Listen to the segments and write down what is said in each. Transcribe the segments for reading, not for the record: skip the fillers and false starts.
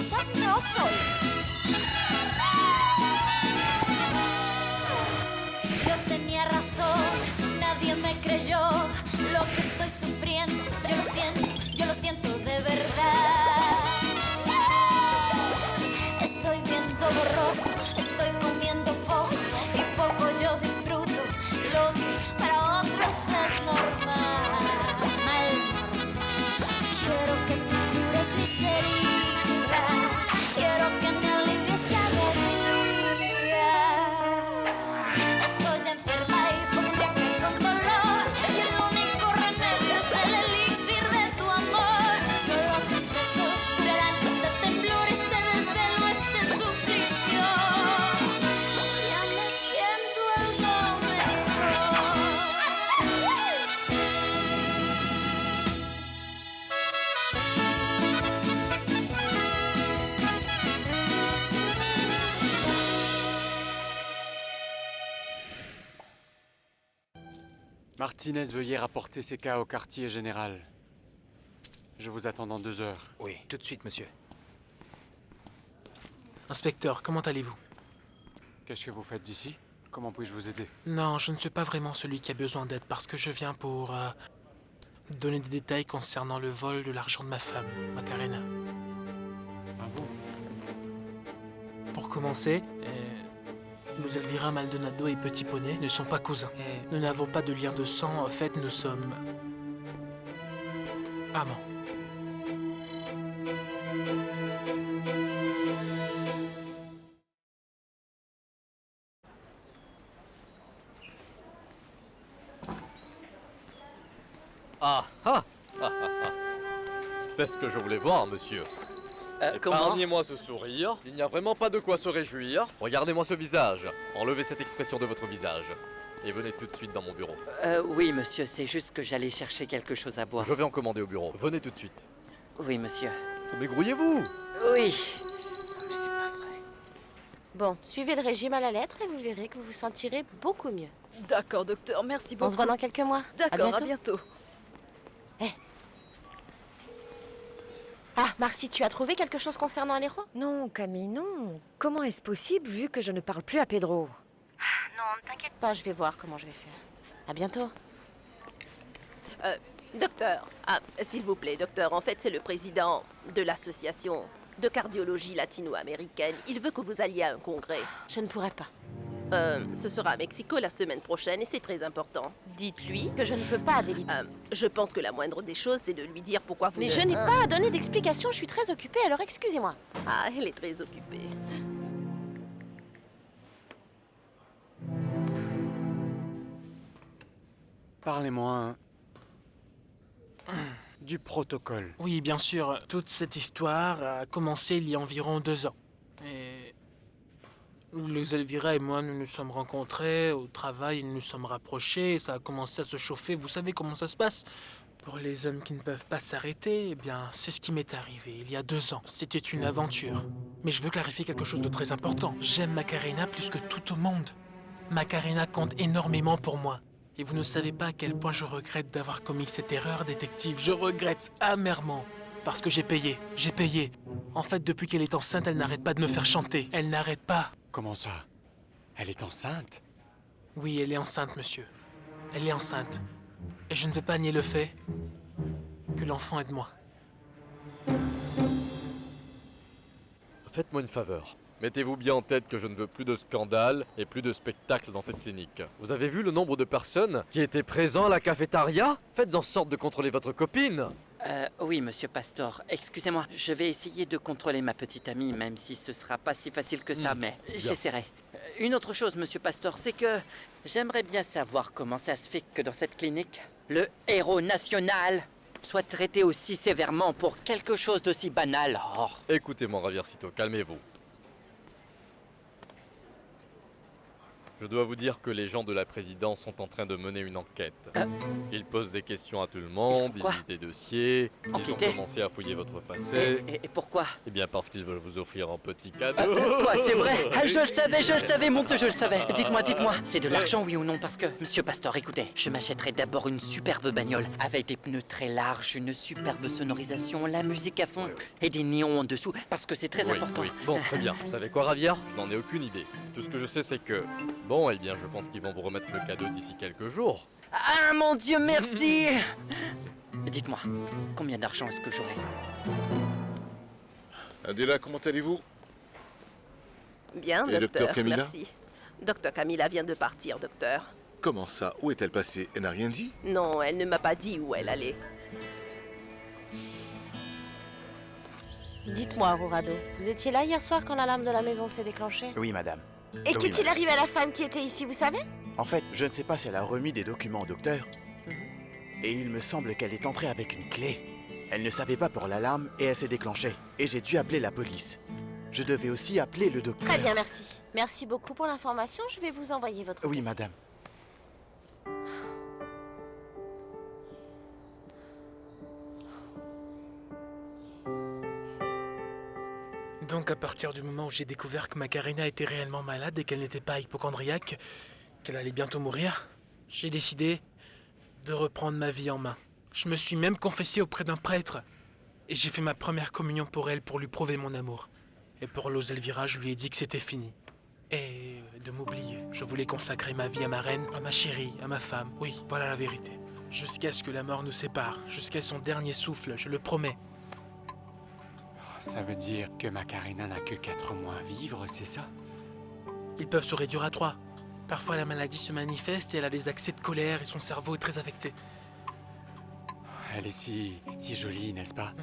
peligrosa no soy. Yo tenía razón, nadie me creyó lo que estoy sufriendo. Yo lo siento de verdad. Estoy viendo borroso, estoy comiendo poco y poco yo disfruto. Lo que para otros es normal. Quiero que tú cures mis heridas, quiero que me alivies cada día. Estoy enferma y podría con dolor, y el único remedio es el elixir de tu amor. Solo tus besos curarán este temblor, este desvelo, este suplicio. Ya me siento algo mejor. Martinez, veuillez rapporter ces cas au quartier général. Je vous attends dans 2 heures. Oui, tout de suite, monsieur. Inspecteur, comment allez-vous? Qu'est-ce que vous faites d'ici? Comment puis-je vous aider? Non, je ne suis pas vraiment celui qui a besoin d'aide parce que je viens pour donner des détails concernant le vol de l'argent de ma femme, Macarena. Ah bon? Pour commencer, nous Elvira Maldonado et Petit Poney ne sont pas cousins. Nous n'avons pas de lien de sang, en fait, nous sommes amants. Ah ah, ah, ah, ah. C'est ce que je voulais voir, monsieur. Épargnez-moi ce sourire, il n'y a vraiment pas de quoi se réjouir. Regardez-moi ce visage, enlevez cette expression de votre visage. Et venez tout de suite dans mon bureau. Oui, monsieur, c'est juste que j'allais chercher quelque chose à boire. Je vais en commander au bureau, venez tout de suite. Oui, monsieur. Mais grouillez-vous! Oui. C'est pas vrai. Bon, suivez le régime à la lettre et vous verrez que vous vous sentirez beaucoup mieux. D'accord, docteur, merci beaucoup. On se voit dans quelques mois. D'accord, à bientôt. Ah, Marcy, tu as trouvé quelque chose concernant les rois? Non, Camille, non. Comment est-ce possible vu que je ne parle plus à Pedro? Non, ne t'inquiète pas, je vais voir comment je vais faire. À bientôt. Docteur, s'il vous plaît, docteur, en fait, c'est le président de l'association de cardiologie latino-américaine. Il veut que vous alliez à un congrès. Je ne pourrai pas. Ce sera à Mexico la semaine prochaine et c'est très important. Dites-lui que je ne peux pas, Adelita. Je pense que la moindre des choses, c'est de lui dire pourquoi vous Mais ne... je n'ai pas à donner d'explication, je suis très occupée, alors excusez-moi. Ah, elle est très occupée. Parlez-moi du protocole. Oui, bien sûr, toute cette histoire a commencé il y a environ 2 ans. Et les Elvira et moi, nous nous sommes rencontrés au travail, nous nous sommes rapprochés, ça a commencé à se chauffer, vous savez comment ça se passe. Pour les hommes qui ne peuvent pas s'arrêter, eh bien, c'est ce qui m'est arrivé il y a 2 ans. C'était une aventure. Mais je veux clarifier quelque chose de très important. J'aime Macarena plus que tout au monde. Macarena compte énormément pour moi. Et vous ne savez pas à quel point je regrette d'avoir commis cette erreur, détective. Je regrette amèrement. Parce que j'ai payé. En fait, depuis qu'elle est enceinte, elle n'arrête pas de me faire chanter. Elle n'arrête pas. Comment ça? Elle est enceinte? Oui, elle est enceinte, monsieur. Elle est enceinte. Et je ne veux pas nier le fait que l'enfant est de moi. Faites-moi une faveur. Mettez-vous bien en tête que je ne veux plus de scandales et plus de spectacles dans cette clinique. Vous avez vu le nombre de personnes qui étaient présents à la cafétéria? Faites en sorte de contrôler votre copine. Oui, monsieur Pastor, excusez-moi, je vais essayer de contrôler ma petite amie, même si ce sera pas si facile que ça, mais j'essaierai. Une autre chose, monsieur Pastor, c'est que j'aimerais bien savoir comment ça se fait que dans cette clinique, le héros national soit traité aussi sévèrement pour quelque chose d'aussi banal. Oh. Écoutez-moi, Raviercito, calmez-vous. Je Je dois vous dire que les gens de la présidence sont en train de mener une enquête. Ils posent des questions à tout le monde, ils quoi? lisent des dossiers, ils ont Enquêter? commencé à fouiller votre passé. Et pourquoi? Eh bien parce qu'ils veulent vous offrir un petit cadeau. Quoi, c'est vrai? Ah, je le savais, mon Dieu, je le savais. Dites-moi, c'est de l'argent, oui ou non? Parce que, Monsieur Pastor, écoutez, je m'achèterai d'abord une superbe bagnole avec des pneus très larges, une superbe sonorisation, la musique à fond et des néons en dessous, parce que c'est très important. Oui. Bon, très bien. Vous savez quoi, Ravière? Je n'en ai aucune idée. Tout ce que je sais, c'est que... Bon, eh bien, je pense qu'ils vont vous remettre le cadeau d'ici quelques jours. Ah, mon Dieu, merci! Dites-moi, combien d'argent est-ce que j'aurai? Adela, comment allez-vous? Bien, Et docteur, docteur Camilla? merci. Docteur Camilla vient de partir, docteur. Comment ça? Où est-elle passée? Elle n'a rien dit? Non, elle ne m'a pas dit où elle allait. Dites-moi, Rurado, vous étiez là hier soir quand l'alarme de la maison s'est déclenchée? Oui, madame. Et Oui, qu'est-il madame. arrivé à la femme qui était ici, vous savez? En fait, je ne sais pas si elle a remis des documents au docteur. Et il me semble qu'elle est entrée avec une clé. Elle ne savait pas pour l'alarme et elle s'est déclenchée. Et j'ai dû appeler la police. Je devais aussi appeler le docteur. Très bien, merci. Merci beaucoup pour l'information, je vais vous envoyer votre... Oui, madame. Donc à partir du moment où j'ai découvert que Macarena était réellement malade et qu'elle n'était pas hypocondriaque, qu'elle allait bientôt mourir, j'ai décidé de reprendre ma vie en main. Je me suis même confessé auprès d'un prêtre. Et j'ai fait ma première communion pour elle pour lui prouver mon amour. Et pour Luz Elvira, je lui ai dit que c'était fini. Et de m'oublier. Je voulais consacrer ma vie à ma reine, à ma chérie, à ma femme. Oui, voilà la vérité. Jusqu'à ce que la mort nous sépare, jusqu'à son dernier souffle, je le promets. Ça veut dire que Macarena n'a que 4 mois à vivre, c'est ça? Ils peuvent se réduire à 3. Parfois la maladie se manifeste et elle a des accès de colère et son cerveau est très affecté. Elle est si jolie, n'est-ce pas?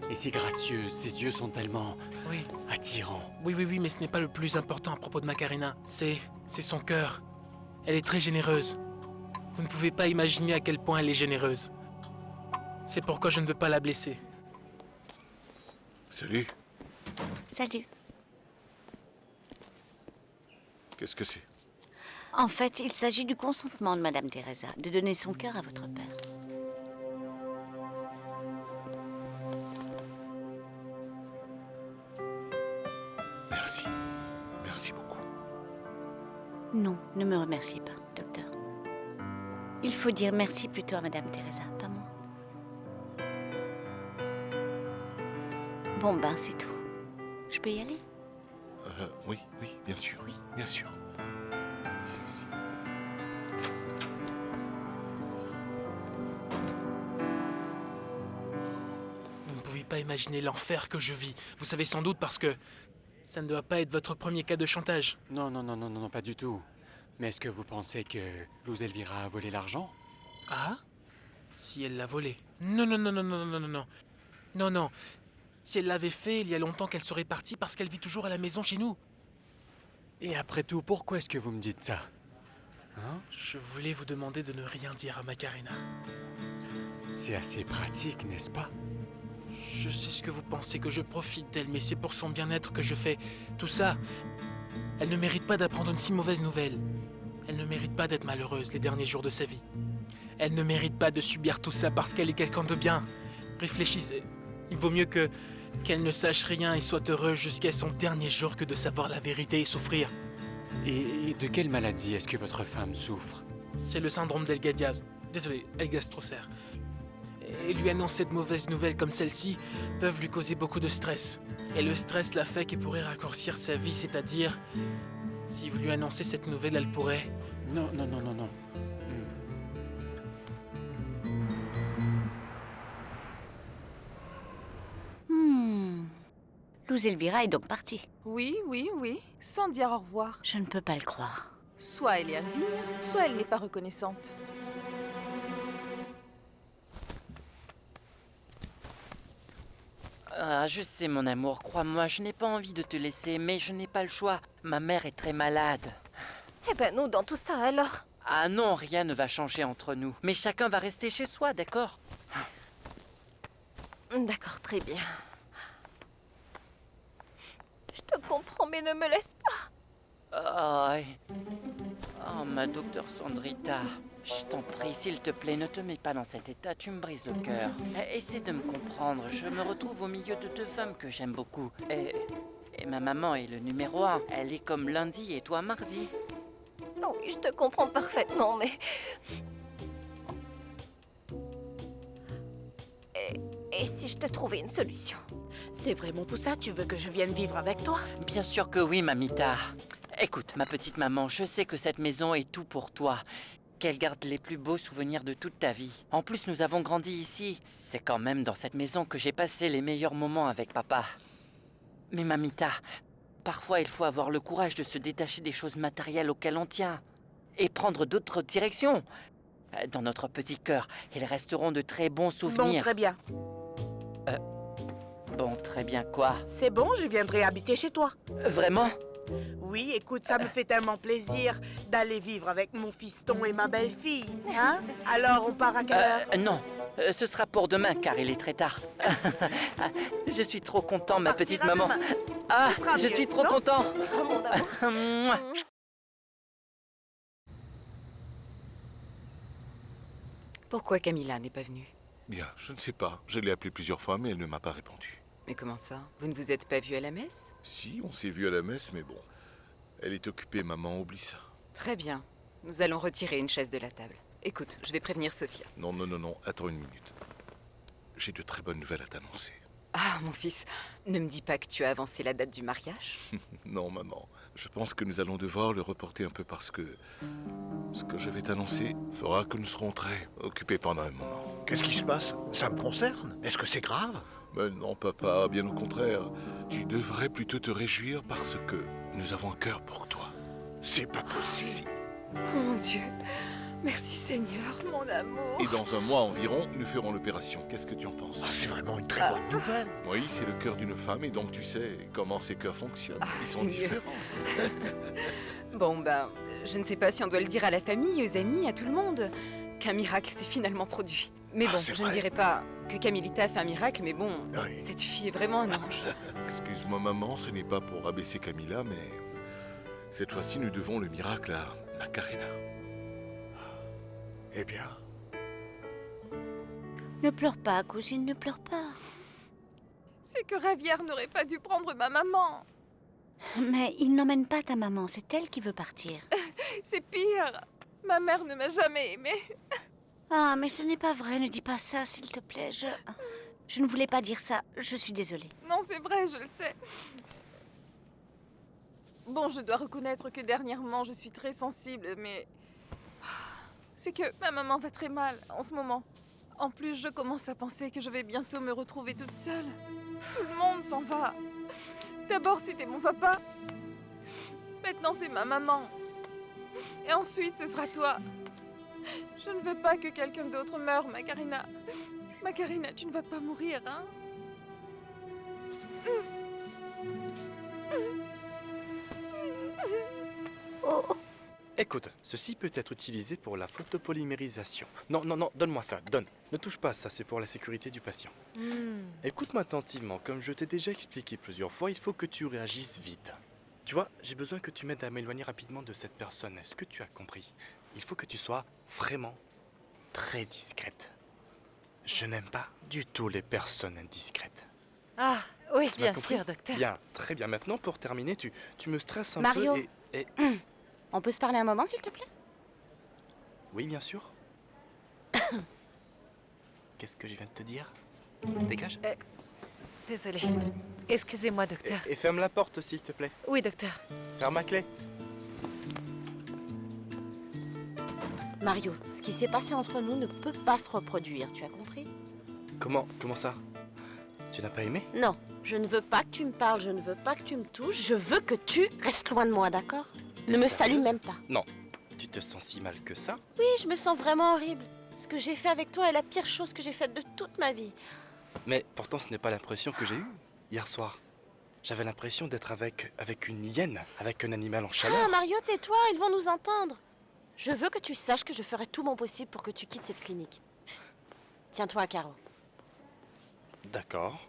Et si gracieuse, ses yeux sont tellement Oui, attirants. oui, mais ce n'est pas le plus important à propos de Macarena. C'est son cœur. Elle est très généreuse. Vous ne pouvez pas imaginer à quel point elle est généreuse. C'est pourquoi je ne veux pas la blesser. Salut. Salut. Qu'est-ce que c'est? En fait, il s'agit du consentement de Madame Teresa, de donner son cœur à votre père. Merci. Merci beaucoup. Non, ne me remerciez pas, docteur. Il faut dire merci plutôt à Madame Teresa, pas moi. Bon ben, c'est tout. Je peux y aller? Oui, bien sûr. Oui. Bien sûr. Vous ne pouvez pas imaginer l'enfer que je vis. Vous savez sans doute parce que ça ne doit pas être votre premier cas de chantage. Non, pas du tout. Mais est-ce que vous pensez que Luz Elvira a volé l'argent? Ah? Si elle l'a volé. Non. Non. Si elle l'avait fait, il y a longtemps qu'elle serait partie parce qu'elle vit toujours à la maison chez nous. Et après tout, pourquoi est-ce que vous me dites ça? Hein? Je voulais vous demander de ne rien dire à Macarena. C'est assez pratique, n'est-ce pas? Je sais ce que vous pensez, que je profite d'elle, mais c'est pour son bien-être que je fais tout ça. Elle ne mérite pas d'apprendre une si mauvaise nouvelle. Elle ne mérite pas d'être malheureuse les derniers jours de sa vie. Elle ne mérite pas de subir tout ça parce qu'elle est quelqu'un de bien. Réfléchissez. Il vaut mieux qu'elle ne sache rien et soit heureuse jusqu'à son dernier jour que de savoir la vérité et souffrir. Et de quelle maladie est-ce que votre femme souffre? C'est le syndrome d'Elga Diaz. Désolé, Elga Strosser. Et lui annoncer de mauvaises nouvelles comme celle-ci peuvent lui causer beaucoup de stress. Et le stress la fait qu'elle pourrait raccourcir sa vie, c'est-à-dire... Si vous lui annoncez cette nouvelle, elle pourrait... Non. Luz Elvira est donc partie. Oui, sans dire au revoir. Je ne peux pas le croire. Soit elle est indigne, soit elle n'est pas reconnaissante. Ah, je sais, mon amour, crois-moi, je n'ai pas envie de te laisser, mais je n'ai pas le choix. Ma mère est très malade. Eh ben nous, dans tout ça, alors? Ah non, rien ne va changer entre nous. Mais chacun va rester chez soi, d'accord? D'accord, très bien. Je te comprends, mais ne me laisse pas. Ah, Oh, ma docteur Sandrita, je t'en prie, s'il te plaît, ne te mets pas dans cet état, tu me brises le cœur. Essaie de me comprendre, je me retrouve au milieu de deux femmes que j'aime beaucoup. Et ma maman est le numéro 1, elle est comme lundi et toi mardi. Oh, oui, je te comprends parfaitement, mais... Et si je te trouvais une solution? C'est vraiment pour ça tu veux que je vienne vivre avec toi? Bien sûr que oui, mamita. Écoute, ma petite maman, je sais que cette maison est tout pour toi. Qu'elle garde les plus beaux souvenirs de toute ta vie. En plus, nous avons grandi ici. C'est quand même dans cette maison que j'ai passé les meilleurs moments avec papa. Mais mamita, parfois il faut avoir le courage de se détacher des choses matérielles auxquelles on tient. Et prendre d'autres directions. Dans notre petit cœur, ils resteront de très bons souvenirs. Bon, très bien. Bon, très bien quoi? C'est bon, je viendrai habiter chez toi. Vraiment? Oui, écoute, ça me fait tellement plaisir d'aller vivre avec mon fiston et ma belle-fille. Hein? Alors, on part à quelle heure? Non, ce sera pour demain car il est très tard. Je suis trop content, ma petite maman. Demain. Ah, Ce sera je mieux, suis trop non? content. Oh, mon amour. Mouah. Pourquoi Camilla n'est pas venue? Bien, je ne sais pas. Je l'ai appelée plusieurs fois, mais elle ne m'a pas répondu. Mais comment ça? Vous ne vous êtes pas vus à la messe? Si, on s'est vu à la messe, mais bon. Elle est occupée, maman, oublie ça. Très bien. Nous allons retirer une chaise de la table. Écoute, je vais prévenir Sophia. Non, non, non, non, attends une minute. J'ai de très bonnes nouvelles à t'annoncer. Ah, mon fils, ne me dis pas que tu as avancé la date du mariage. Non, maman. Je pense que nous allons devoir le reporter un peu parce que ce que je vais t'annoncer fera que nous serons très occupés pendant un moment. Qu'est-ce qui se passe? Ça me concerne? Est-ce que c'est grave? Mais non, papa, bien au contraire. Tu devrais plutôt te réjouir parce que nous avons un cœur pour toi. C'est pas possible. Oh mon Dieu. Merci Seigneur, mon amour. Et dans un mois environ, nous ferons l'opération. Qu'est-ce que tu en penses? C'est vraiment une très bonne nouvelle. Oui, c'est le cœur d'une femme et donc tu sais comment ces cœurs fonctionnent. Ils sont c'est mieux. différents. Bon, ben, je ne sais pas si on doit le dire à la famille, aux amis, à tout le monde, qu'un miracle s'est finalement produit. Mais bon, c'est je ne vrai. dirais pas que Camillita a fait un miracle, mais bon, Oui. cette fille est vraiment un ange. Excuse-moi, maman, ce n'est pas pour abaisser Camilla, mais cette fois-ci, nous devons le miracle à Macarena. Eh bien, Ne pleure pas, cousine, ne pleure pas. C'est que Ravière n'aurait pas dû prendre ma maman. Mais il n'emmène pas ta maman, c'est elle qui veut partir. C'est pire. Ma mère ne m'a jamais aimée. Ah, mais ce n'est pas vrai, ne dis pas ça, s'il te plaît. Je ne voulais pas dire ça, je suis désolée. Non, c'est vrai, je le sais. Bon, je dois reconnaître que dernièrement, je suis très sensible, mais... C'est que ma maman va très mal en ce moment. En plus, je commence à penser que je vais bientôt me retrouver toute seule. Tout le monde s'en va. D'abord, c'était mon papa. Maintenant, c'est ma maman. Et ensuite, ce sera toi. Je ne veux pas que quelqu'un d'autre meure, Macarena. Macarena, tu ne vas pas mourir, hein? Oh, Écoute, ceci peut être utilisé pour la photopolymérisation. Non, non, non, donne-moi ça, donne. Ne touche pas à ça, c'est pour la sécurité du patient. Écoute-moi attentivement, comme je t'ai déjà expliqué plusieurs fois, il faut que tu réagisses vite. Tu vois, j'ai besoin que tu m'aides à m'éloigner rapidement de cette personne. Est-ce que tu as compris? Il faut que tu sois vraiment très discrète. Je n'aime pas du tout les personnes indiscrètes. Ah, oui, Tu m'as bien compris? sûr, docteur. Bien, très bien. Maintenant, pour terminer, tu me stresses un Mario. peu et... On peut se parler un moment, s'il te plaît? Oui, bien sûr. Qu'est-ce que je viens de te dire? Dégage. Désolée. Excusez-moi, docteur. Et ferme la porte, s'il te plaît. Oui, docteur. Ferme ma clé. Mario, ce qui s'est passé entre nous ne peut pas se reproduire, tu as compris? Comment ça? Tu n'as pas aimé? Non, je ne veux pas que tu me parles, je ne veux pas que tu me touches, je veux que tu restes loin de moi, d'accord? Ne me salue même pas. Non. Tu te sens si mal que ça? Oui, je me sens vraiment horrible. Ce que j'ai fait avec toi est la pire chose que j'ai faite de toute ma vie. Mais pourtant, ce n'est pas l'impression que j'ai eue hier soir. J'avais l'impression d'être avec une hyène, avec un animal en chaleur. Ah, Mario, tais-toi, ils vont nous entendre. Je veux que tu saches que je ferai tout mon possible pour que tu quittes cette clinique. Tiens-toi à carreau. D'accord.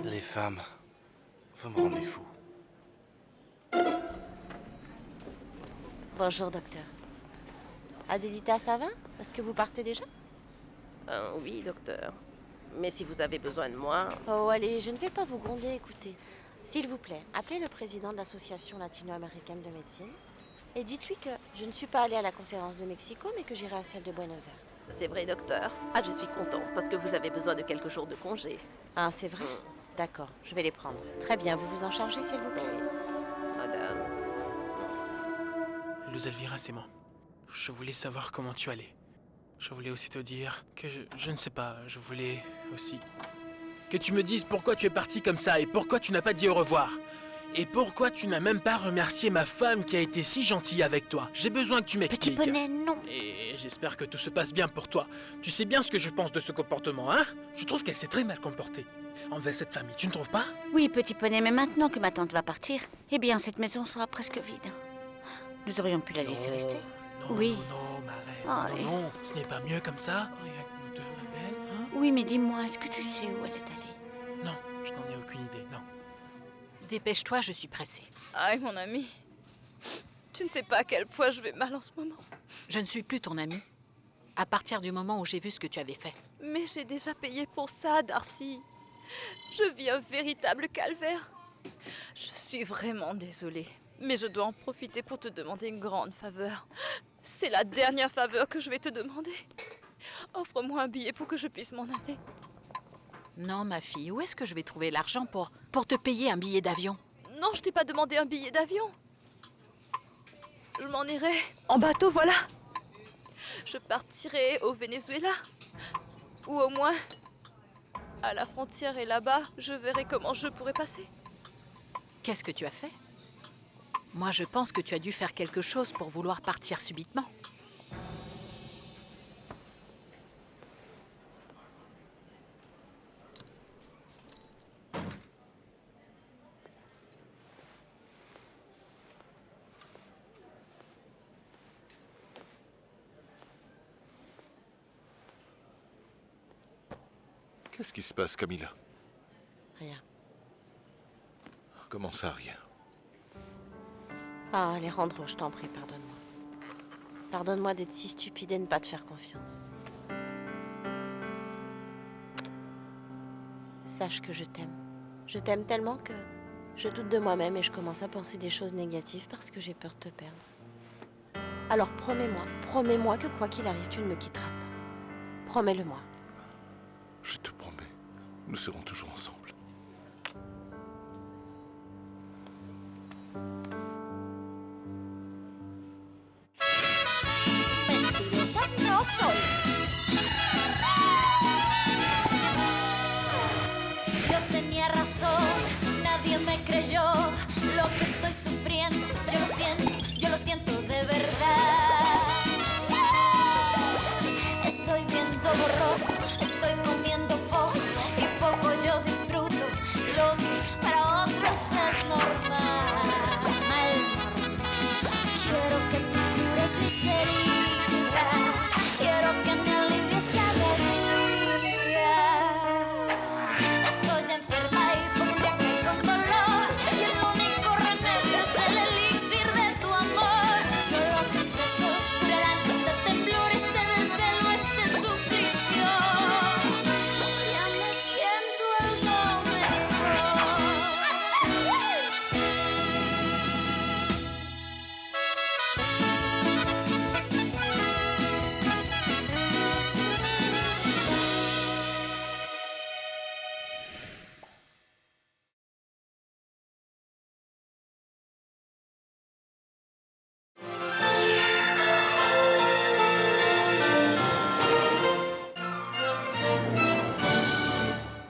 Les femmes, vous me rendez fou. Bonjour, docteur. Adelita, ça va? Est-ce que vous partez déjà? Oui, docteur. Mais si vous avez besoin de moi... Oh, allez, je ne vais pas vous gronder, écoutez. S'il vous plaît, appelez le président de l'association latino-américaine de médecine et dites-lui que je ne suis pas allée à la conférence de Mexico, mais que j'irai à celle de Buenos Aires. C'est vrai, docteur. Ah, je suis content, parce que vous avez besoin de quelques jours de congé. Ah, c'est vrai? D'accord, je vais les prendre. Très bien, vous vous en chargez, s'il vous plaît? Madame... Luz Elvira, c'est moi. Je voulais savoir comment tu allais. Je voulais aussi te dire que je ne sais pas, je voulais aussi... Que tu me dises pourquoi tu es parti comme ça et pourquoi tu n'as pas dit au revoir. Et pourquoi tu n'as même pas remercié ma femme qui a été si gentille avec toi. J'ai besoin que tu m'expliques. Petit poney, non. Et j'espère que tout se passe bien pour toi. Tu sais bien ce que je pense de ce comportement, hein? Je trouve qu'elle s'est très mal comportée envers cette famille, tu ne trouves pas? Oui, petit poney, mais maintenant que ma tante va partir, eh bien, cette maison sera presque vide. Nous aurions pu la laisser rester. Non, oui. non, Marraine. Non, ce n'est pas mieux comme ça. Rien que nous deux, ma belle. Hein? Oui, mais dis-moi, est-ce que tu sais où elle est allée? Non, je n'en ai aucune idée, non. Dépêche-toi, je suis pressée. Aïe, mon ami. Tu ne sais pas à quel point je vais mal en ce moment. Je ne suis plus ton amie. À partir du moment où j'ai vu ce que tu avais fait. Mais j'ai déjà payé pour ça, Darcy. Je vis un véritable calvaire. Je suis vraiment désolée. Mais je dois en profiter pour te demander une grande faveur. C'est la dernière faveur que je vais te demander. Offre-moi un billet pour que je puisse m'en aller. Non, ma fille, où est-ce que je vais trouver l'argent pour te payer un billet d'avion? Non, je t'ai pas demandé un billet d'avion. Je m'en irai en bateau, voilà. Je partirai au Venezuela. Ou au moins à la frontière et là-bas, je verrai comment je pourrai passer. Qu'est-ce que tu as fait? Moi, je pense que tu as dû faire quelque chose pour vouloir partir subitement. Qu'est-ce qui se passe, Camilla? Rien. Comment ça, rien? Ah, Alejandro, je t'en prie, pardonne-moi. Pardonne-moi d'être si stupide et de ne pas te faire confiance. Sache que je t'aime. Je t'aime tellement que je doute de moi-même et je commence à penser des choses négatives parce que j'ai peur de te perdre. Alors promets-moi que quoi qu'il arrive, tu ne me quitteras pas. Promets-le-moi. Je te promets, nous serons toujours ensemble. Mentirosa no soy. Yo tenía razón, nadie me creyó lo que estoy sufriendo. Yo lo siento de verdad. Estoy viendo borroso, estoy comiendo poco y poco yo disfruto. Lo que para otros es normal. Quiero que tú cures mis heridas.